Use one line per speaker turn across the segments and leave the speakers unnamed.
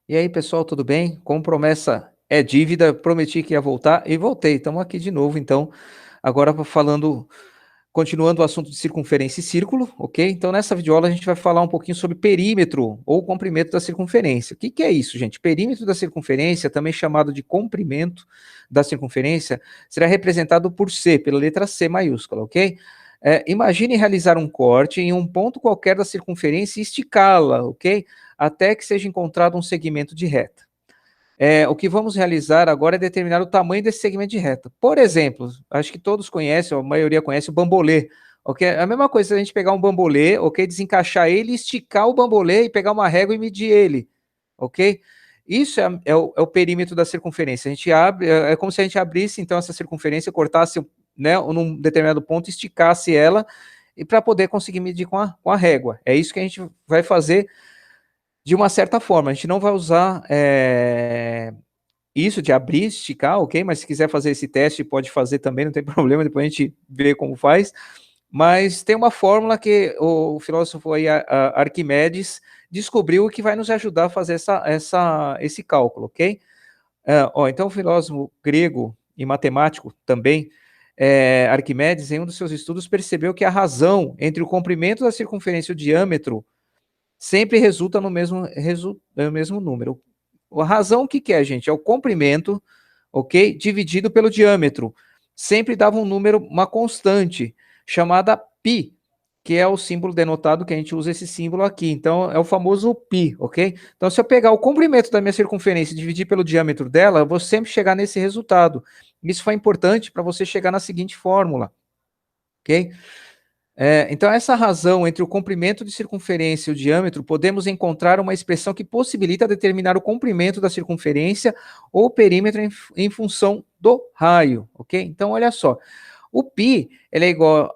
E aí, pessoal, tudo bem? Como promessa é dívida, prometi que ia voltar e voltei. Estamos aqui de novo, então, agora falando, continuando o assunto de circunferência e círculo, ok? Então, nessa videoaula a gente vai falar um pouquinho sobre perímetro ou comprimento da circunferência. O que é isso, gente? Perímetro da circunferência, também chamado de comprimento da circunferência, será representado por C, pela letra C maiúscula, ok? Imagine realizar um corte em um ponto qualquer da circunferência e esticá-la, ok? Até que seja encontrado um segmento de reta. O que vamos realizar agora é determinar o tamanho desse segmento de reta. Por exemplo, acho que todos conhecem, ou a maioria conhece o bambolê. Ok? É a mesma coisa se a gente pegar um bambolê, ok? Desencaixar ele, esticar o bambolê e pegar uma régua e medir ele. Ok? Isso é o perímetro da circunferência. A gente abre, é como se a gente abrisse então essa circunferência, cortasse, né, num determinado ponto, esticasse ela e para poder conseguir medir com a régua. É isso que a gente vai fazer de uma certa forma. A gente não vai usar isso de abrir, esticar, ok? Mas se quiser fazer esse teste, pode fazer também, não tem problema, depois a gente vê como faz. Mas tem uma fórmula que o filósofo aí, Arquimedes, descobriu que vai nos ajudar a fazer esse cálculo, ok? Então, o filósofo grego e matemático também, Arquimedes, em um dos seus estudos, percebeu que a razão entre o comprimento da circunferência e o diâmetro sempre resulta no mesmo número. A razão, o que é, gente? É o comprimento, ok? Dividido pelo diâmetro. Sempre dava um número, uma constante, chamada π, que é o símbolo denotado, que a gente usa esse símbolo aqui. Então, é o famoso π, ok? Então, se eu pegar o comprimento da minha circunferência e dividir pelo diâmetro dela, eu vou sempre chegar nesse resultado. Isso foi importante para você chegar na seguinte fórmula, ok? Então, essa razão entre o comprimento de circunferência e o diâmetro, podemos encontrar uma expressão que possibilita determinar o comprimento da circunferência ou perímetro em função do raio, ok? Então, olha só, o π ele é igual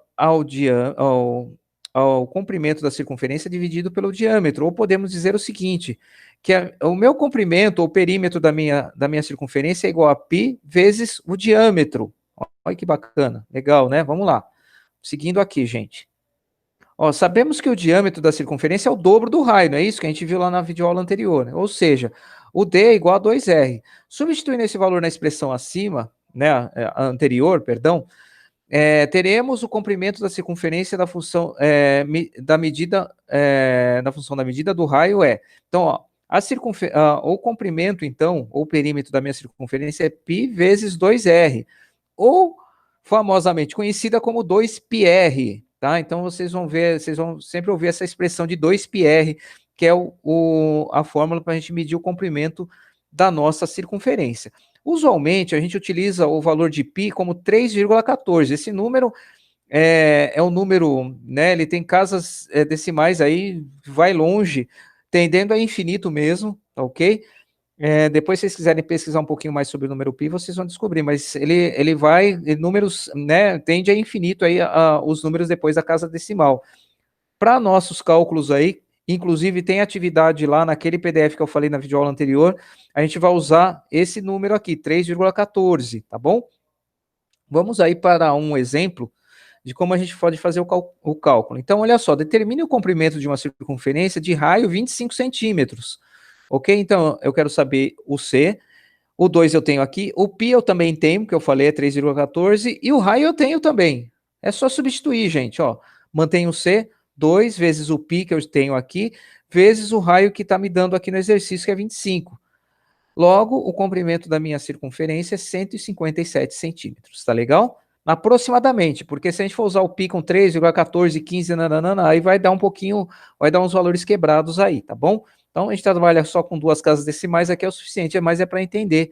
ao comprimento da circunferência dividido pelo diâmetro, ou podemos dizer o seguinte, que o meu comprimento ou perímetro da minha circunferência é igual a π vezes o diâmetro. Olha que bacana, legal, né? Vamos lá. Seguindo aqui, gente. Sabemos que o diâmetro da circunferência é o dobro do raio, não é isso que a gente viu lá na videoaula anterior, né? Ou seja, o d é igual a 2r. Substituindo esse valor na expressão acima, né, a anterior, perdão, teremos o comprimento da circunferência da função da medida da função da medida do raio é. Então, o comprimento, então, ou o perímetro da minha circunferência é π vezes 2r, ou famosamente conhecida como 2πr, tá? Então vocês vão ver, vocês vão sempre ouvir essa expressão de 2πr, que é a fórmula para a gente medir o comprimento da nossa circunferência. Usualmente a gente utiliza o valor de π como 3,14. Esse número é um número, né? Ele tem casas decimais aí, vai longe, tendendo a infinito mesmo, tá ok? Depois, se vocês quiserem pesquisar um pouquinho mais sobre o número π, vocês vão descobrir, mas ele vai, números, né, tende a infinito aí os números depois da casa decimal. Para nossos cálculos aí, inclusive tem atividade lá naquele PDF que eu falei na videoaula anterior, a gente vai usar esse número aqui, 3,14, tá bom? Vamos aí para um exemplo de como a gente pode fazer o cálculo. Então, olha só, determine o comprimento de uma circunferência de raio 25 centímetros. Ok? Então, eu quero saber o C, o 2 eu tenho aqui, o π eu também tenho, que eu falei é 3,14, e o raio eu tenho também. É só substituir, gente, ó. Mantenho o C, 2 vezes o π que eu tenho aqui, vezes o raio que está me dando aqui no exercício, que é 25. Logo, o comprimento da minha circunferência é 157 centímetros, tá legal? Aproximadamente, porque se a gente for usar o π com 3,14, 15, nananana, aí vai dar um pouquinho, vai dar uns valores quebrados aí, tá bom? Então, a gente trabalha só com duas casas decimais, aqui é o suficiente, mas é para entender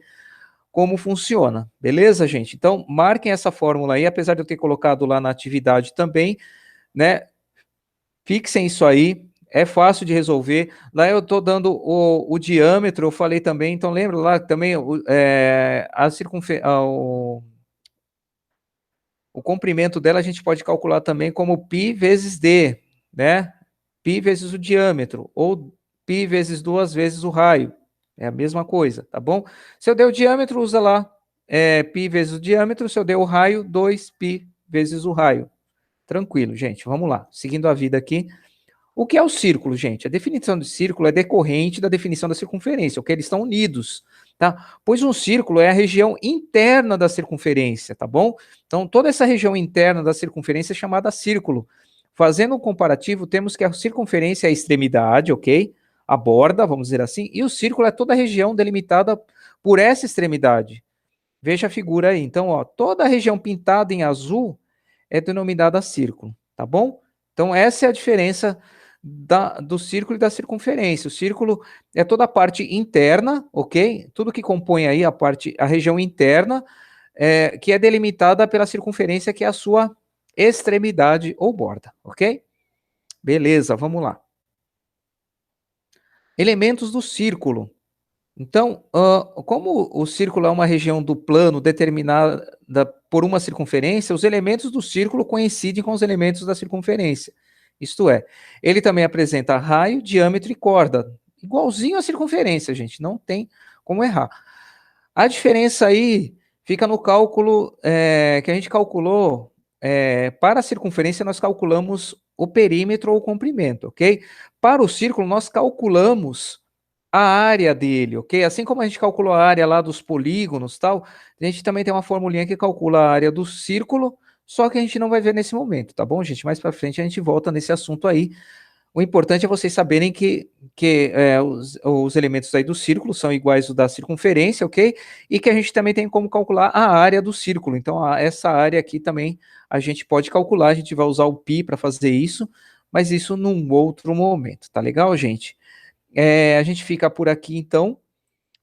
como funciona, beleza, gente? Então, marquem essa fórmula aí, apesar de eu ter colocado lá na atividade também, né? Fixem isso aí, é fácil de resolver. Lá eu estou dando o diâmetro, eu falei também, então lembra lá também o comprimento dela a gente pode calcular também como π vezes d, né? Π vezes o diâmetro, ou π vezes 2 vezes o raio. É a mesma coisa, tá bom? Se eu der o diâmetro, usa lá π vezes o diâmetro. Se eu der o raio, 2π vezes o raio. Tranquilo, gente. Vamos lá. Seguindo a vida aqui. O que é o círculo, gente? A definição de círculo é decorrente da definição da circunferência, ok? Eles estão unidos, tá? Pois um círculo é a região interna da circunferência, tá bom? Então, toda essa região interna da circunferência é chamada círculo. Fazendo um comparativo, temos que a circunferência é a extremidade, ok? A borda, vamos dizer assim, e o círculo é toda a região delimitada por essa extremidade. Veja a figura aí. Então, ó, toda a região pintada em azul é denominada círculo, tá bom? Então, essa é a diferença do círculo e da circunferência. O círculo é toda a parte interna, ok? Tudo que compõe aí a região interna, que é delimitada pela circunferência, que é a sua extremidade ou borda, ok? Beleza, vamos lá. Elementos do círculo. Então, como o círculo é uma região do plano determinada por uma circunferência, os elementos do círculo coincidem com os elementos da circunferência. Isto é, ele também apresenta raio, diâmetro e corda, igualzinho à circunferência, gente, não tem como errar. A diferença aí fica no cálculo que a gente calculou. Para a circunferência, nós calculamos o perímetro ou o comprimento, ok? Para o círculo, nós calculamos a área dele, ok? Assim como a gente calculou a área lá dos polígonos tal, a gente também tem uma formulinha que calcula a área do círculo, só que a gente não vai ver nesse momento, tá bom, gente? Mais para frente a gente volta nesse assunto aí. O importante é vocês saberem que os elementos aí do círculo são iguais ao da circunferência, ok? E que a gente também tem como calcular a área do círculo. Então, essa área aqui também a gente pode calcular, a gente vai usar o π para fazer isso, mas isso num outro momento, tá legal, gente? A gente fica por aqui então,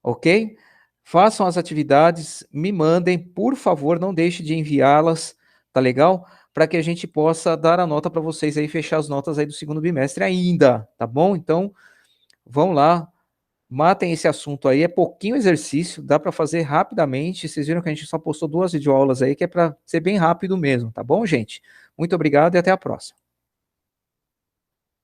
ok? Façam as atividades, me mandem, por favor, não deixe de enviá-las, tá legal? Para que a gente possa dar a nota para vocês aí, fechar as notas aí do segundo bimestre ainda, tá bom? Então, vão lá, matem esse assunto aí, é pouquinho exercício, dá para fazer rapidamente, vocês viram que a gente só postou 2 videoaulas aí, que é para ser bem rápido mesmo, tá bom, gente? Muito obrigado e até a próxima.